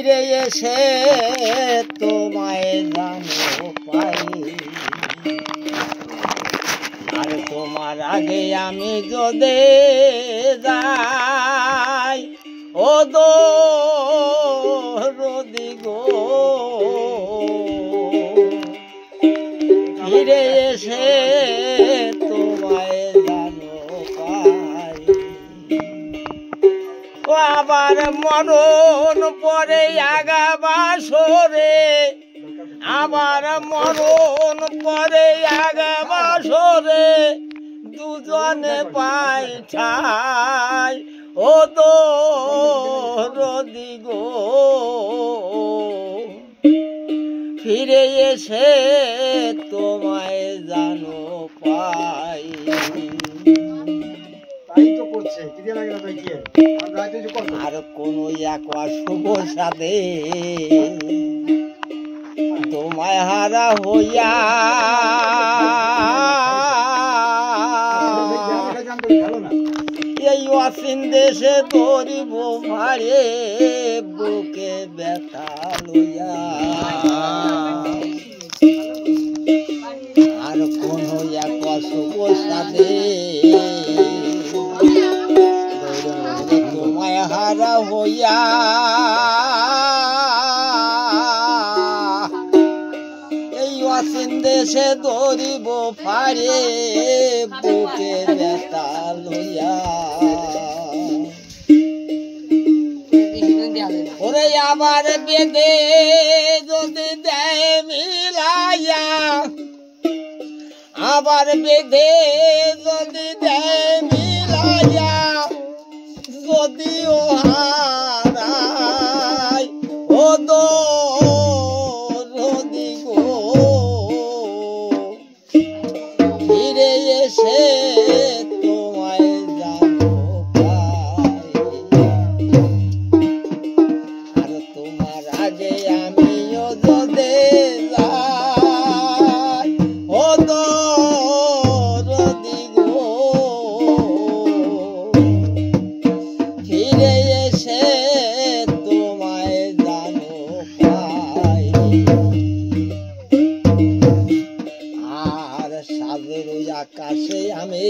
ফিরে এসে তোমায় জানো পাই, আর তোমার আগে আমি যদি যাই ও দরদি গো, ফিরে এসে তোমায় জানো পাই। আবার মরণ পরে আগা বাসরে, আবার মরণ পরে আগা বাসরে দুজনে পাই ঠাই ও দরদি গো, ফিরে এসে তোমায় জানো পাই। আর কোন এক অশুভ সাথে তোমায় হারা হইয়া, এই অসীম দেশে ধরিব ভারে বুকে ব্যথা লইয়া। আর কোন এক অশুভ সাথে তোমায় হারা হইয়া, এই অসীম দেশে ধরিব ফারে বুকে ব্যথা লইয়া। ওরে আবার বেদে যদি দেয় মিলাইয়া, আবার বেদে যদি দেয় মিলাইয়া, যদিও হারাই ও দরদি গো, ফিরে এসে তোমায় জানো পাই। আর তোমার আগে আমিও যদি যাই ও দরদি গো, ফিরে এসে তোমায় জানো পাই। আর সাজের ওই আকাশে আমি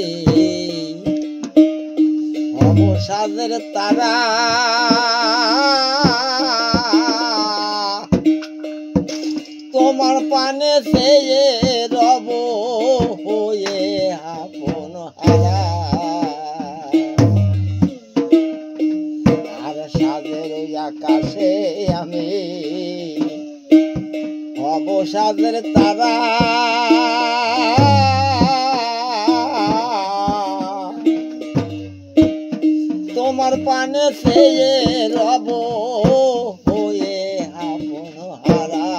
হব সাজের তারা, তোমার পানে চেয়ে রব হয়ে আপন হারা। আর সাজের ওই আকাশে আমি হব সাজের তারা, তোমার পানে চেয়ে রব হয়ে আপন হারা।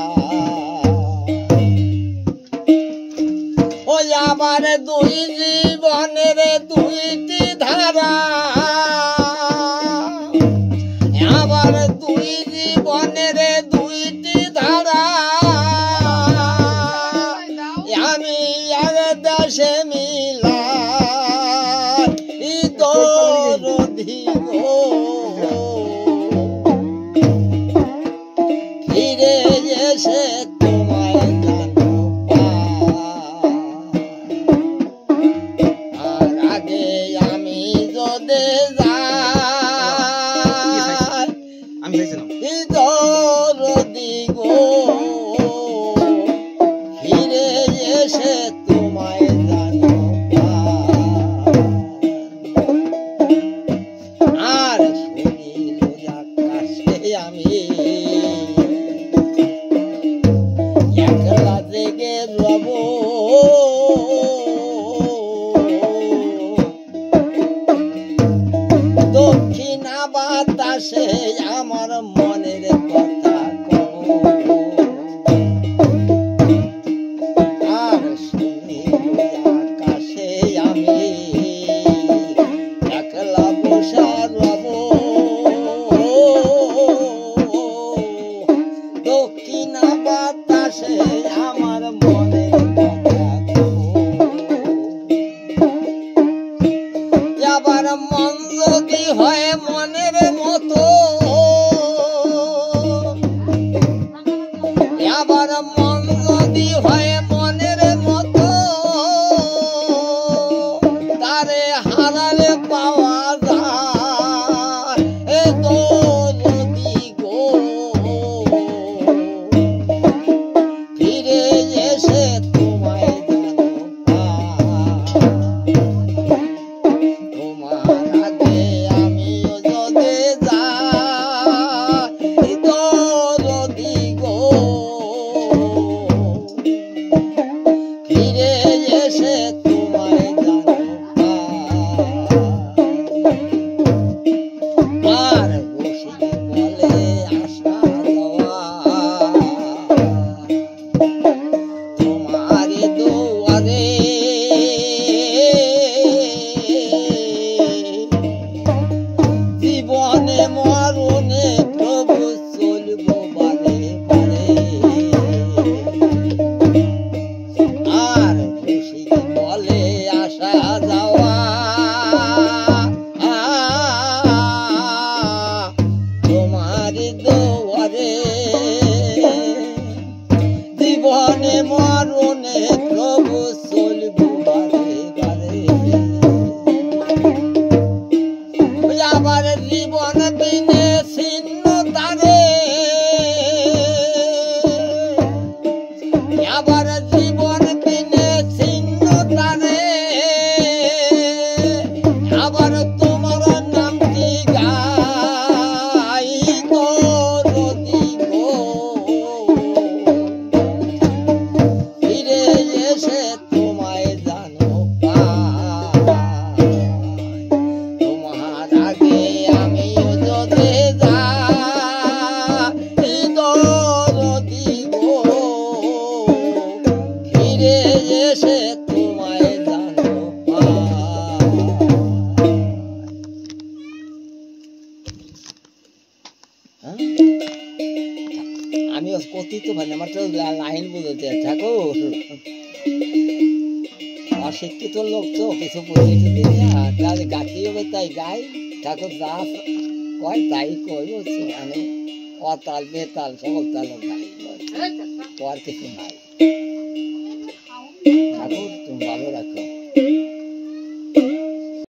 ওই আমার দুই জীবনের দুইটি ধারা, আমার দুই জীবনের দুইটি ধারা, আমি এক দেশে মিলাই দরদি গো, ফিরে এসে তোমায় জানো পাই। আর আগে আমি যদি যাই দরদি গো, ফিরে এসে তোমায় জানো পাই। আর শুনিল আকাশে আমি একলা জেগে রব, দক্ষিণা বাতাসে আমার মনের কথা কব। আর শুনিল আকাশে আমি একলা বসা রব, দক্ষিণা বাতাসে আমার মনের কথা কব। আবার মন যদি হয় মনের মতো, আর বসে বলে আসা যাওয়া তোমার দুয়ারে জীবনে মরণে প্রভু চলব বারে বারে আর বসে বলে আসা যাওয়া তোমার দুয়ারে জীবনে মরণে প্রভু চলব বারে বারে আবার জীবন বিনে ছিন্ন তারে আবার জীবন বিনে ছিন্ন তারে আবার তোমার নামটি গাই গরদি গো ফিরে এসে তোমায় জানো পাই তোমার আগে আমিও যদি যাই দরদি গো ফিরে এসে তোমায় জানো পাই হ্যাঁ? আমি কথিত মানে আমার তো লাইন বুঝতে ঠাকুর অশিক্ষিত লোক তো কিছু বুঝতে দিই না তাহলে গাছি হবে তাই গাই ঠাকুর যা কয় তাই কই হচ্ছে আমি অতাল বেতাল সকল তালও গাই আর কিছু নাই ঠাকুর তুমি ভালো রাখো